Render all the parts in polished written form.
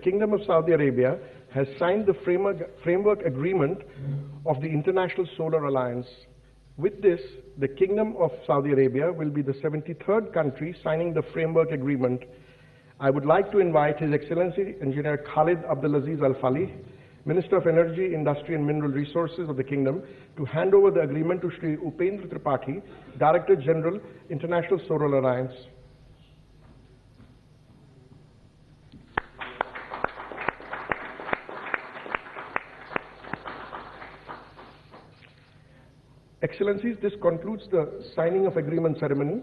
Kingdom of Saudi Arabia has signed the framework agreement of the International Solar Alliance. With this, the Kingdom of Saudi Arabia will be the 73rd country signing the framework agreement. I would like to invite His Excellency Engineer Khalid Abdulaziz Al Falih, Minister of Energy, Industry and Mineral Resources of the Kingdom, to hand over the agreement to Shri Upendra Tripathi, Director General, International Solar Alliance. Excellencies, this concludes the signing of agreement ceremony.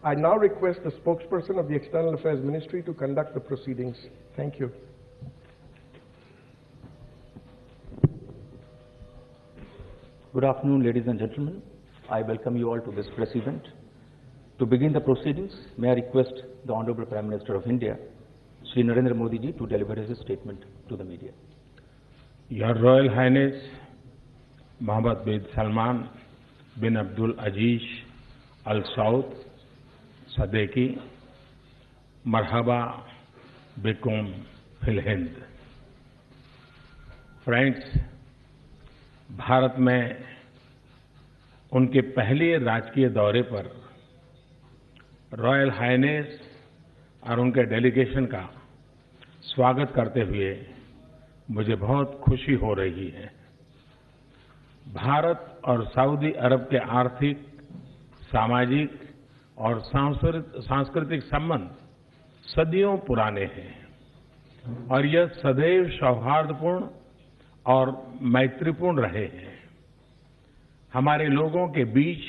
I now request the spokesperson of the External Affairs Ministry to conduct the proceedings. Thank you. Good afternoon, ladies and gentlemen. I welcome you all to this press event. To begin the proceedings, may I request the Honorable Prime Minister of India, Shri Narendra Modi ji, to deliver his statement to the media. Your Royal Highness Mohammed bin Salman bin Abdul Aziz Al Saud Sadeki, Marhaba Bikum Fil Hind. Friends, Bharat में उनके पहले राजकीय दौरे पर royal highness और उनके delegation का स्वागत करते हुए मुझे बहुत खुशी हो रही है। भारत और सऊदी अरब के आर्थिक, सामाजिक और सांस्कृतिक संबंध सदियों पुराने हैं और यह सदैव सौहार्दपूर्ण और मैत्रीपूर्ण रहे हैं। हमारे लोगों के बीच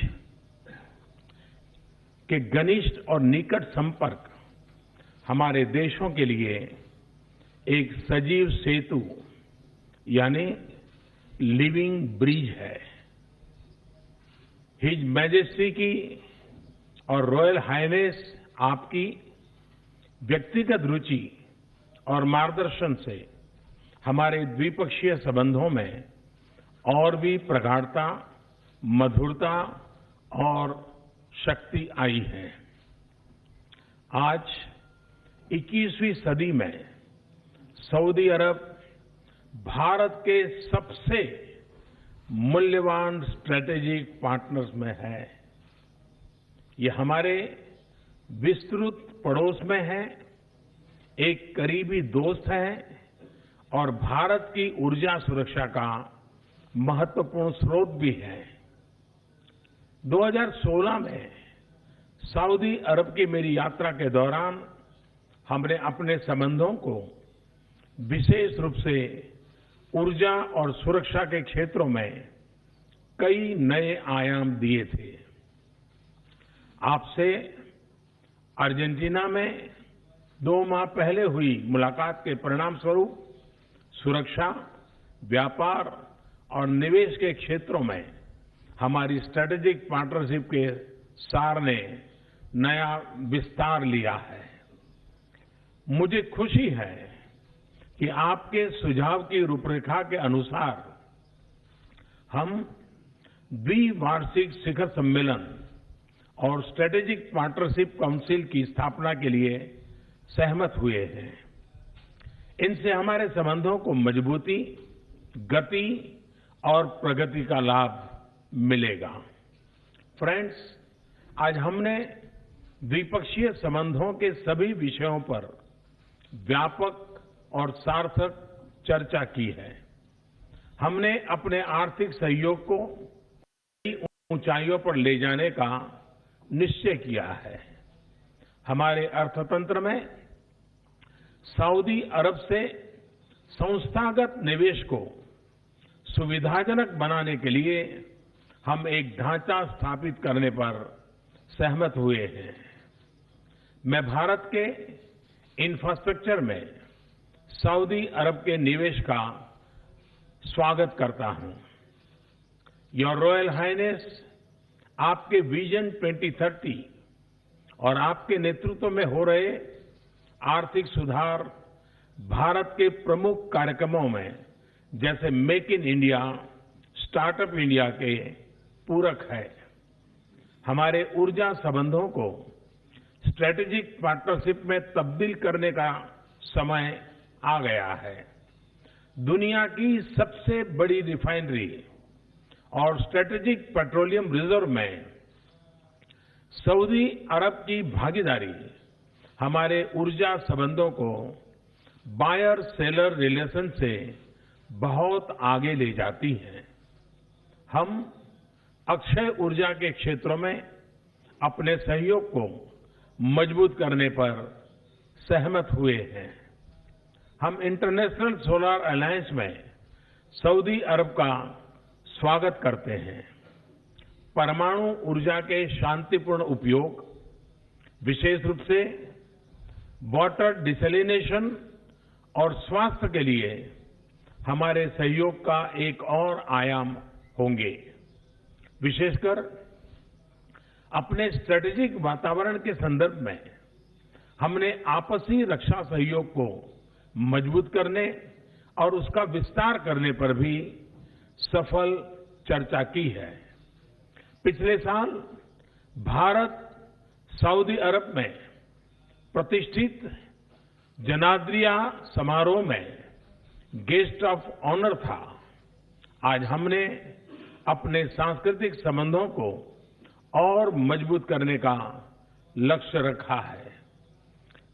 के घनिष्ठ और निकट संपर्क हमारे देशों के लिए एक सजीव सेतु यानी लिविंग ब्रिज है। हिज मैजेस्टी की और रॉयल हाइनेस आपकी व्यक्तिगत रुचि और मार्गदर्शन से हमारे द्विपक्षीय संबंधों में और भी प्रगाढ़ता, मधुरता और शक्ति आई है। आज 21वीं सदी में सऊदी अरब भारत के सबसे मूल्यवान स्ट्रेटेजिक पार्टनर्स में है। ये हमारे विस्तृत पड़ोस में है, एक करीबी दोस्त है और भारत की ऊर्जा सुरक्षा का महत्वपूर्ण स्रोत भी है। 2016 में सऊदी अरब की मेरी यात्रा के दौरान हमने अपने संबंधों को विशेष रूप से ऊर्जा और सुरक्षा के क्षेत्रों में कई नए आयाम दिए थे। आपसे अर्जेंटीना में 2 माह पहले हुई मुलाकात के परिणाम स्वरूप सुरक्षा, व्यापार और निवेश के क्षेत्रों में हमारी स्ट्रेटेजिक पार्टनरशिप के सार ने नया विस्तार लिया है। मुझे खुशी है कि आपके सुझाव की रूपरेखा के अनुसार हम द्विवार्षिक शिखर सम्मेलन और स्ट्रेटेजिक पार्टनरशिप काउंसिल की स्थापना के लिए सहमत हुए हैं। इनसे हमारे संबंधों को मजबूती, गति और प्रगति का लाभ मिलेगा। फ्रेंड्स, आज हमने द्विपक्षीय संबंधों के सभी विषयों पर व्यापक और सार्थक चर्चा की है। हमने अपने आर्थिक सहयोग को नई ऊंचाइयों पर ले जाने का निश्चय किया है। हमारे अर्थतंत्र में सऊदी अरब से संस्थागत निवेश को सुविधाजनक बनाने के लिए हम एक ढांचा स्थापित करने पर सहमत हुए हैं। मैं भारत के इंफ्रास्ट्रक्चर में सऊदी अरब के निवेश का स्वागत करता हूं। योर रॉयल हाइनेस, आपके विजन 2030 और आपके नेतृत्व में हो रहे आर्थिक सुधार भारत के प्रमुख कार्यक्रमों में जैसे make in India, startup India के पूरक है। हमारे ऊर्जा संबंधों को स्ट्रेटेजिक पार्टनरशिप में तब्दील करने का समय आ गया है। दुनिया की सबसे बड़ी रिफाइनरी और स्ट्रेटेजिक पेट्रोलियम रिजर्व में सऊदी अरब की भागीदारी हमारे ऊर्जा संबंधों को बायर सेलर रिलेशन से बहुत आगे ले जाती है। हम अक्षय ऊर्जा के क्षेत्रों में अपने सहयोग को मजबूत करने पर सहमत हुए हैं। हम इंटरनेशनल सोलर अलायंस में सऊदी अरब का स्वागत करते हैं। परमाणु ऊर्जा के शांतिपूर्ण उपयोग, विशेष रूप से वाटर डिसैलिनेशन और स्वास्थ्य के लिए हमारे सहयोग का एक और आयाम होंगे। विशेषकर अपने स्ट्रेटेजिक वातावरण के संदर्भ में हमने आपसी रक्षा सहयोग को मजबूत करने और उसका विस्तार करने पर भी सफल चर्चा की है। पिछले साल भारत सऊदी अरब में प्रतिष्ठित जनाद्रिया समारोह में गेस्ट ऑफ ऑनर था। आज हमने अपने सांस्कृतिक संबंधों को और मजबूत करने का लक्ष्य रखा है।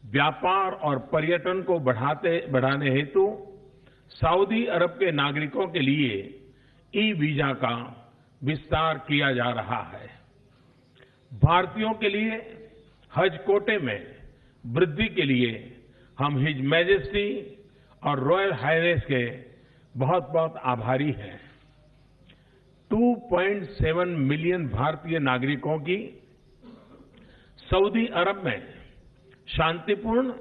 व्यापार और पर्यटन को बढ़ाने हेतु सऊदी अरब के नागरिकों के लिए ई वीजा का विस्तार किया जा रहा है। भारतीयों के लिए हज कोटे में वृद्धि के लिए हम हिज मैजेस्टी और रॉयल हाइनेस के बहुत बहुत आभारी हैं। 2.7 मिलियन भारतीय नागरिकों की सऊदी अरब में शांतिपूर्ण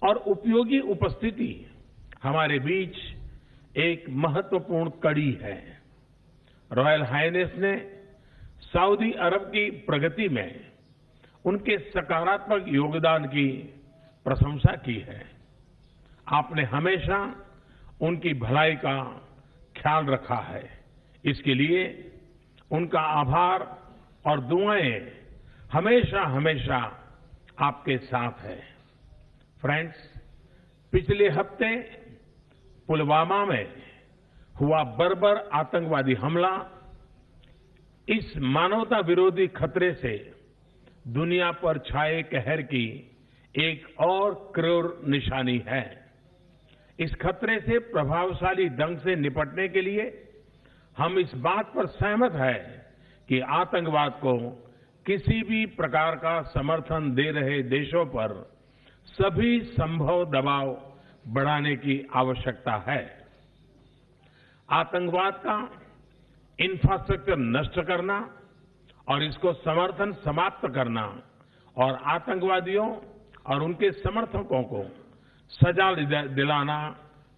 और उपयोगी उपस्थिति हमारे बीच एक महत्वपूर्ण कड़ी है। रॉयल हाइनेस ने सऊदी अरब की प्रगति में उनके सकारात्मक योगदान की प्रशंसा की है। आपने हमेशा उनकी भलाई का ख्याल रखा है। इसके लिए उनका आभार और दुआएं हमेशा हमेशा आपके साथ है। फ्रेंड्स, पिछले हफ्ते पुलवामा में हुआ बर्बर आतंकवादी हमला इस मानवता विरोधी खतरे से दुनिया पर छाए कहर की एक और क्रूर निशानी है। इस खतरे से प्रभावशाली ढंग से निपटने के लिए हम इस बात पर सहमत हैं कि आतंकवाद को किसी भी प्रकार का समर्थन दे रहे देशों पर सभी संभव दबाव बढ़ाने की आवश्यकता है। आतंकवाद का इंफ्रास्ट्रक्चर नष्ट करना और इसको समर्थन समाप्त करना और आतंकवादियों और उनके समर्थकों को सजा दिलाना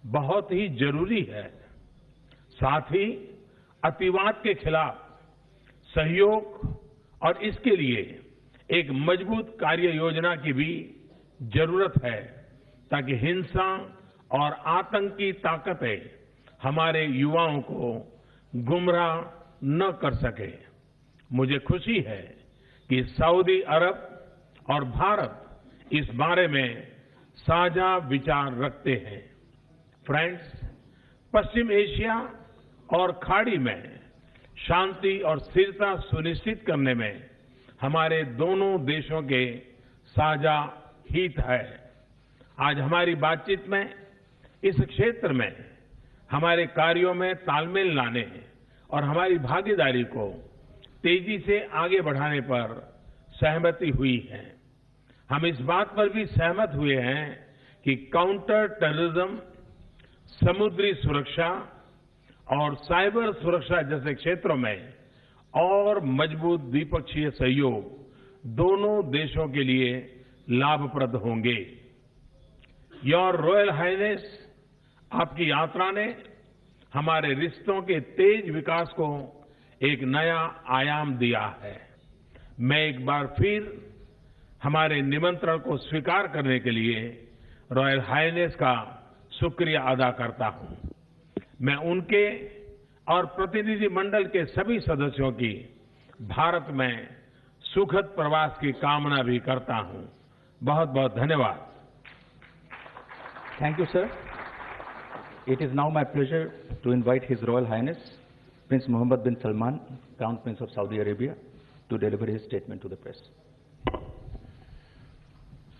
बहुत ही जरूरी है। साथ ही अतिवाद के खिलाफ सहयोग और इसके लिए एक मजबूत कार्य योजना की भी जरूरत है ताकि हिंसा और आतंकी ताकतें हमारे युवाओं को गुमराह न कर सके। मुझे खुशी है कि सऊदी अरब और भारत इस बारे में साझा विचार रखते हैं। फ्रेंड्स, पश्चिम एशिया और खाड़ी में शांति और स्थिरता सुनिश्चित करने में हमारे दोनों देशों के साझा हित है। आज हमारी बातचीत में इस क्षेत्र में हमारे कार्यों में तालमेल लाने और हमारी भागीदारी को तेजी से आगे बढ़ाने पर सहमति हुई है। हम इस बात पर भी सहमत हुए हैं कि काउंटर टेररिज्म, समुद्री सुरक्षा और साइबर सुरक्षा जैसे क्षेत्रों में और मजबूत द्विपक्षीय सहयोग दोनों देशों के लिए लाभप्रद होंगे। योर रॉयल हाइनेस, आपकी यात्रा ने हमारे रिश्तों के तेज विकास को एक नया आयाम दिया है। मैं एक बार फिर हमारे निमंत्रण को स्वीकार करने के लिए रॉयल हाइनेस का शुक्रिया अदा करता हूं। मैं उनके और प्रतिनिधिमंडल के सभी सदस्यों की भारत में सुखद प्रवास की कामना भी करता हूं। बहुत बहुत धन्यवाद। Thank you sir. It is now my pleasure to invite His Royal Highness Prince Mohammed bin Salman, Crown Prince of Saudi Arabia, to deliver his statement to the press.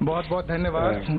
बहुत बहुत धन्यवाद.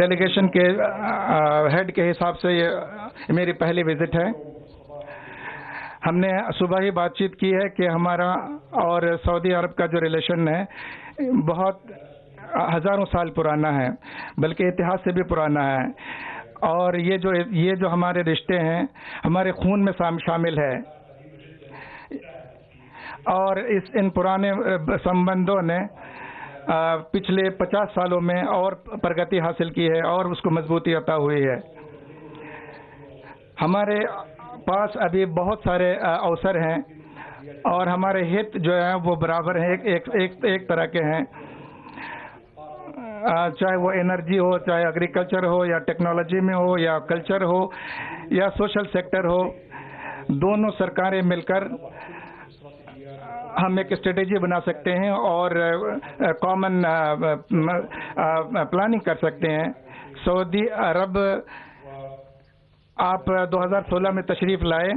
डेलीगेशन के हेड के हिसाब से ये मेरी पहली विजिट है. हमने सुबह ही बातचीत की है कि हमारा और सऊदी अरब का जो रिलेशन है बहुत हजारों साल पुराना है, बल्कि इतिहास से भी पुराना है. और ये जो हमारे रिश्ते हैं हमारे खून में शामिल है. और इन पुराने संबंधों ने पिछले 50 सालों में और प्रगति हासिल की है और उसको मजबूती अता हुई है. हमारे पास अभी बहुत सारे अवसर हैं और हमारे हित जो है वो बराबर हैं, एक तरह के हैं. चाहे वो एनर्जी हो, चाहे एग्रीकल्चर हो, या टेक्नोलॉजी में हो, या कल्चर हो, या सोशल सेक्टर हो. दोनों सरकारें मिलकर हम एक स्ट्रेटेजी बना सकते हैं और कॉमन प्लानिंग कर सकते हैं. सऊदी अरब आप 2016 में तशरीफ लाए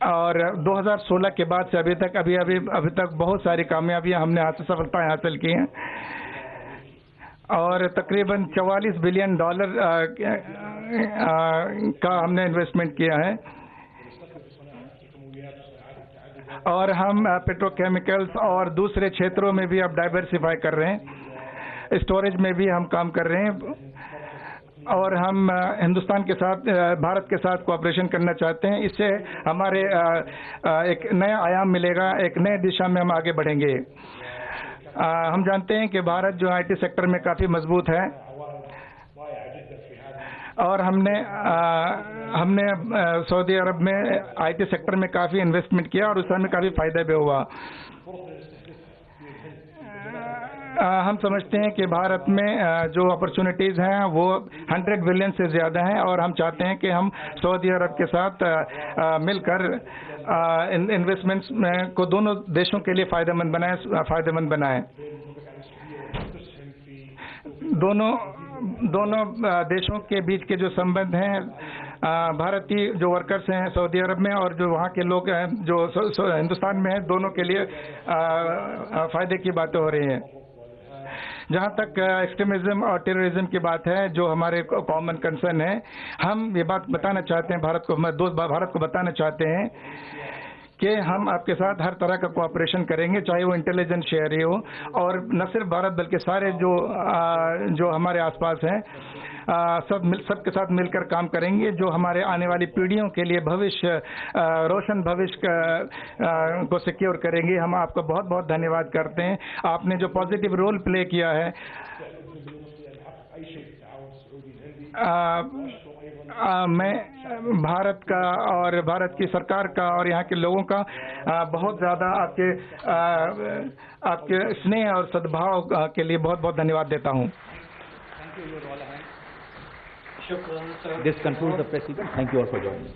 और 2016 के बाद से अभी तक बहुत सारी कामयाबियां हमने सफलताएं हासिल की हैं और तकरीबन $44 बिलियन का हमने इन्वेस्टमेंट किया है. और हम पेट्रोकेमिकल्स और दूसरे क्षेत्रों में भी अब डाइवर्सिफाई कर रहे हैं. स्टोरेज में भी हम काम कर रहे हैं और हम हिंदुस्तान के साथ, भारत के साथ कोऑपरेशन करना चाहते हैं. इससे हमारे एक नया आयाम मिलेगा, एक नए दिशा में हम आगे बढ़ेंगे. हम जानते हैं कि भारत जो आईटी सेक्टर में काफ़ी मजबूत है और हमने सऊदी अरब में आईटी सेक्टर में काफ़ी इन्वेस्टमेंट किया और उससे हमें काफ़ी फायदा भी हुआ. हम समझते हैं कि भारत में जो अपॉर्चुनिटीज़ हैं वो 100 बिलियन से ज़्यादा हैं और हम चाहते हैं कि हम सऊदी अरब के साथ मिलकर इन्वेस्टमेंट्स को दोनों देशों के लिए फ़ायदेमंद बनाएं. दोनों देशों के बीच के जो संबंध हैं, भारतीय जो वर्कर्स हैं सऊदी अरब में और जो वहाँ के लोग हैं जो हिंदुस्तान में हैं, दोनों के लिए फ़ायदे की बातें हो रही हैं. जहाँ तक एक्सट्रीमिज्म और टेररिज्म की बात है, जो हमारे कॉमन कंसर्न है, हम ये बात बताना चाहते हैं भारत को बताना चाहते हैं कि हम आपके साथ हर तरह का कोऑपरेशन करेंगे, चाहे वो इंटेलिजेंस शेयर ही हो. और न सिर्फ भारत बल्कि सारे जो हमारे आसपास हैं सबके साथ मिलकर काम करेंगे, जो हमारे आने वाली पीढ़ियों के लिए रोशन भविष्य को सिक्योर करेंगे. हम आपका बहुत बहुत धन्यवाद करते हैं. आपने जो पॉजिटिव रोल प्ले किया है मैं भारत का और भारत की सरकार का और यहाँ के लोगों का बहुत ज़्यादा आपके स्नेह और सद्भाव के लिए बहुत बहुत धन्यवाद देता हूँ. This concludes the press event. Thank you all for joining.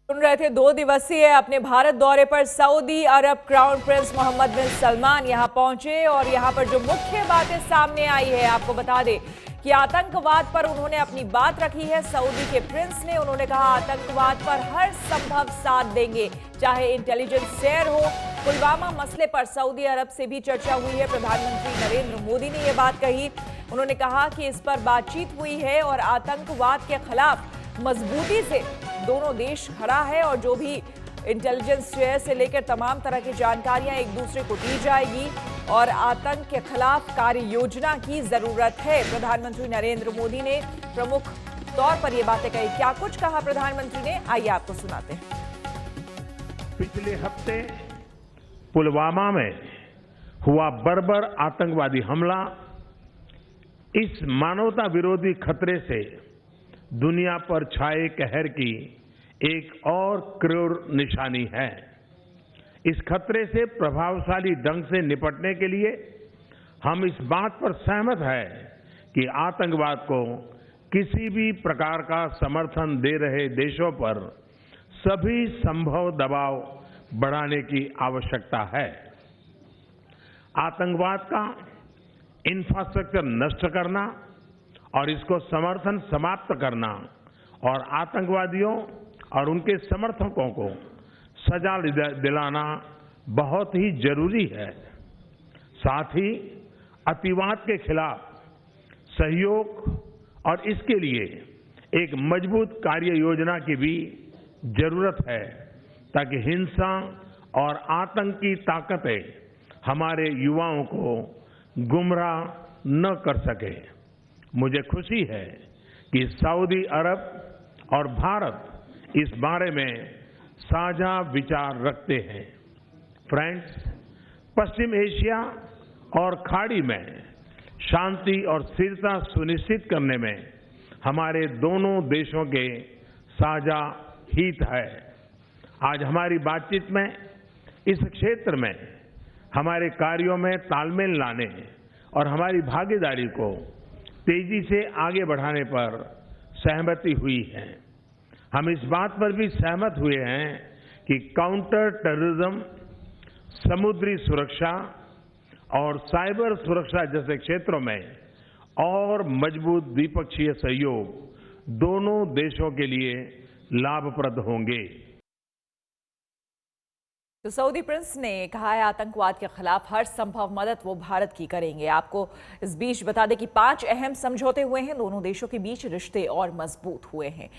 सुन रहे थे 2 दिवसीय अपने भारत दौरे पर सऊदी अरब क्राउन प्रिंस मोहम्मद बिन सलमान यहां पहुंचे और यहां पर जो मुख्य बातें सामने आई है आपको बता दें कि आतंकवाद पर उन्होंने अपनी बात रखी है. सऊदी के प्रिंस ने उन्होंने कहा आतंकवाद पर हर संभव साथ देंगे, चाहे इंटेलिजेंस शेयर हो. पुलवामा मसले पर सऊदी अरब से भी चर्चा हुई है. प्रधानमंत्री नरेंद्र मोदी ने यह बात कही. उन्होंने कहा कि इस पर बातचीत हुई है और आतंकवाद के खिलाफ मजबूती से दोनों देश खड़ा है और जो भी इंटेलिजेंस शेयर से लेकर तमाम तरह की जानकारियां एक दूसरे को दी जाएगी और आतंक के खिलाफ कार्य योजना की जरूरत है. प्रधानमंत्री नरेंद्र मोदी ने प्रमुख तौर पर ये बातें कही. क्या कुछ कहा प्रधानमंत्री ने, आइए आपको सुनाते हैं. पिछले हफ्ते पुलवामा में हुआ बर्बर आतंकवादी हमला इस मानवता विरोधी खतरे से दुनिया पर छाए कहर की एक और क्रूर निशानी है. इस खतरे से प्रभावशाली ढंग से निपटने के लिए हम इस बात पर सहमत हैं कि आतंकवाद को किसी भी प्रकार का समर्थन दे रहे देशों पर सभी संभव दबाव बढ़ाने की आवश्यकता है। आतंकवाद का इंफ्रास्ट्रक्चर नष्ट करना और इसको समर्थन समाप्त करना और आतंकवादियों और उनके समर्थकों को सजा दिलाना बहुत ही जरूरी है। साथ ही अतिवाद के खिलाफ सहयोग और इसके लिए एक मजबूत कार्य योजना की भी जरूरत है ताकि हिंसा और आतंक की ताकतें हमारे युवाओं को गुमराह न कर सके। मुझे खुशी है कि सऊदी अरब और भारत इस बारे में साझा विचार रखते हैं। फ्रेंड्स, पश्चिम एशिया और खाड़ी में शांति और स्थिरता सुनिश्चित करने में हमारे दोनों देशों के साझा हित है। आज हमारी बातचीत में इस क्षेत्र में हमारे कार्यों में तालमेल लाने और हमारी भागीदारी को तेजी से आगे बढ़ाने पर सहमति हुई है। हम इस बात पर भी सहमत हुए हैं कि काउंटर टेररिज्म, समुद्री सुरक्षा और साइबर सुरक्षा जैसे क्षेत्रों में और मजबूत द्विपक्षीय सहयोग दोनों देशों के लिए लाभप्रद होंगे। तो सऊदी प्रिंस ने कहा है आतंकवाद के खिलाफ हर संभव मदद वो भारत की करेंगे। आपको इस बीच बता दें कि 5 अहम समझौते हुए हैं, दोनों देशों के बीच रिश्ते और मजबूत हुए हैं।